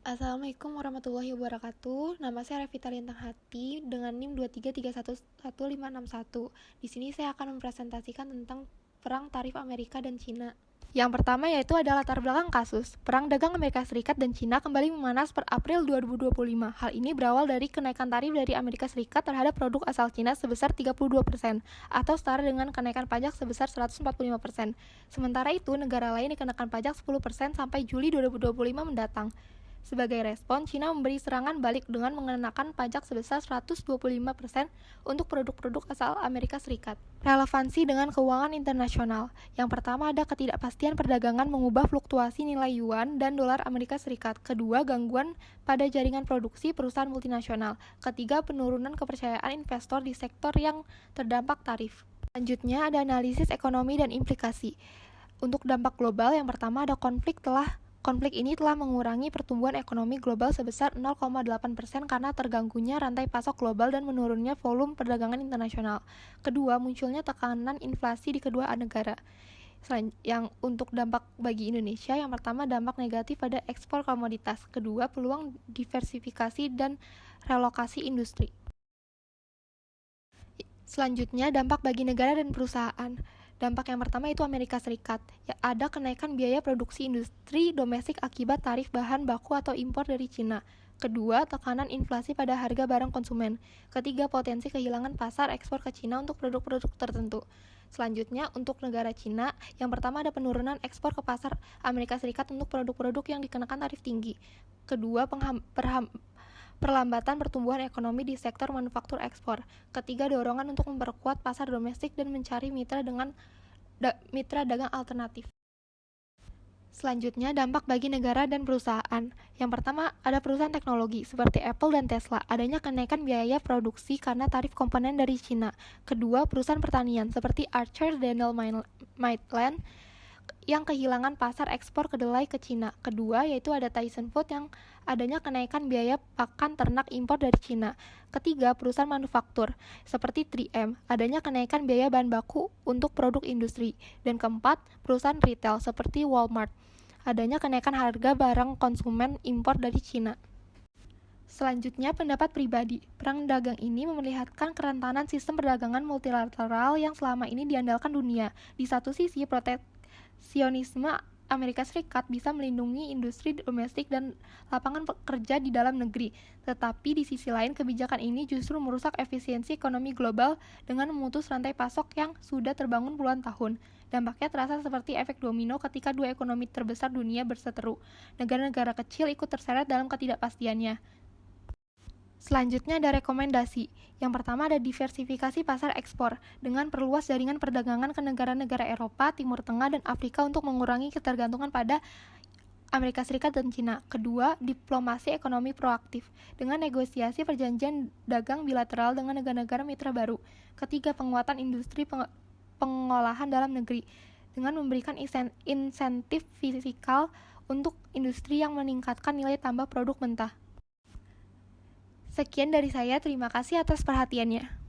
Assalamualaikum warahmatullahi wabarakatuh. Nama saya Revita Lintang Hati dengan NIM 233111561. Di sini saya akan mempresentasikan tentang perang tarif Amerika dan Cina. Yang pertama yaitu adalah latar belakang kasus. Perang dagang Amerika Serikat dan Cina kembali memanas per April 2025. Hal ini berawal dari kenaikan tarif dari Amerika Serikat terhadap produk asal Cina sebesar 32% atau setara dengan kenaikan pajak sebesar 145%. Sementara itu, negara lain dikenakan pajak 10% sampai Juli 2025 mendatang. Sebagai respon, Cina memberi serangan balik dengan mengenakan pajak sebesar 125% untuk produk-produk asal Amerika Serikat. Relevansi dengan keuangan internasional. Yang pertama ada ketidakpastian perdagangan mengubah fluktuasi nilai yuan dan dolar Amerika Serikat. Kedua, gangguan pada jaringan produksi perusahaan multinasional. Ketiga, penurunan kepercayaan investor di sektor yang terdampak tarif. Selanjutnya ada analisis ekonomi dan implikasi. Untuk dampak global, yang pertama ada Konflik ini telah mengurangi pertumbuhan ekonomi global sebesar 0,8% karena terganggunya rantai pasok global dan menurunnya volume perdagangan internasional. Kedua, munculnya tekanan inflasi di kedua negara. Yang untuk dampak bagi Indonesia, yang pertama dampak negatif pada ekspor komoditas. Kedua, peluang diversifikasi dan relokasi industri. Selanjutnya, dampak bagi negara dan perusahaan. Dampak yang pertama itu Amerika Serikat. Ada kenaikan biaya produksi industri domestik akibat tarif bahan baku atau impor dari Cina. Kedua, tekanan inflasi pada harga barang konsumen. Ketiga, potensi kehilangan pasar ekspor ke Cina untuk produk-produk tertentu. Selanjutnya, untuk negara Cina, yang pertama ada penurunan ekspor ke pasar Amerika Serikat untuk produk-produk yang dikenakan tarif tinggi. Kedua, perlambatan pertumbuhan ekonomi di sektor manufaktur ekspor. Ketiga, dorongan untuk memperkuat pasar domestik dan mencari mitra dagang alternatif. Selanjutnya, dampak bagi negara dan perusahaan. Yang pertama, ada perusahaan teknologi seperti Apple dan Tesla. Adanya kenaikan biaya produksi karena tarif komponen dari Cina. Kedua, perusahaan pertanian seperti Archer Daniel Midland yang kehilangan pasar ekspor kedelai ke Cina. Kedua, yaitu ada Tyson Food yang adanya kenaikan biaya pakan ternak impor dari Cina. Ketiga, perusahaan manufaktur seperti 3M, adanya kenaikan biaya bahan baku untuk produk industri. Dan keempat, perusahaan retail seperti Walmart, adanya kenaikan harga barang konsumen impor dari Cina. Selanjutnya, pendapat pribadi. Perang dagang ini memperlihatkan kerentanan sistem perdagangan multilateral yang selama ini diandalkan dunia. Di satu sisi, proteksionisme Amerika Serikat bisa melindungi industri domestik dan lapangan kerja di dalam negeri. Tetapi di sisi lain, kebijakan ini justru merusak efisiensi ekonomi global dengan memutus rantai pasok yang sudah terbangun puluhan tahun. Dampaknya terasa seperti efek domino ketika dua ekonomi terbesar dunia berseteru. Negara-negara kecil ikut terseret dalam ketidakpastiannya. Selanjutnya ada rekomendasi. Yang pertama ada diversifikasi pasar ekspor dengan perluas jaringan perdagangan ke negara-negara Eropa, Timur Tengah, dan Afrika untuk mengurangi ketergantungan pada Amerika Serikat dan Cina. Kedua, diplomasi ekonomi proaktif dengan negosiasi perjanjian dagang bilateral dengan negara-negara mitra baru. Ketiga, penguatan industri pengolahan dalam negeri dengan memberikan insentif fiskal untuk industri yang meningkatkan nilai tambah produk mentah. Sekian dari saya, terima kasih atas perhatiannya.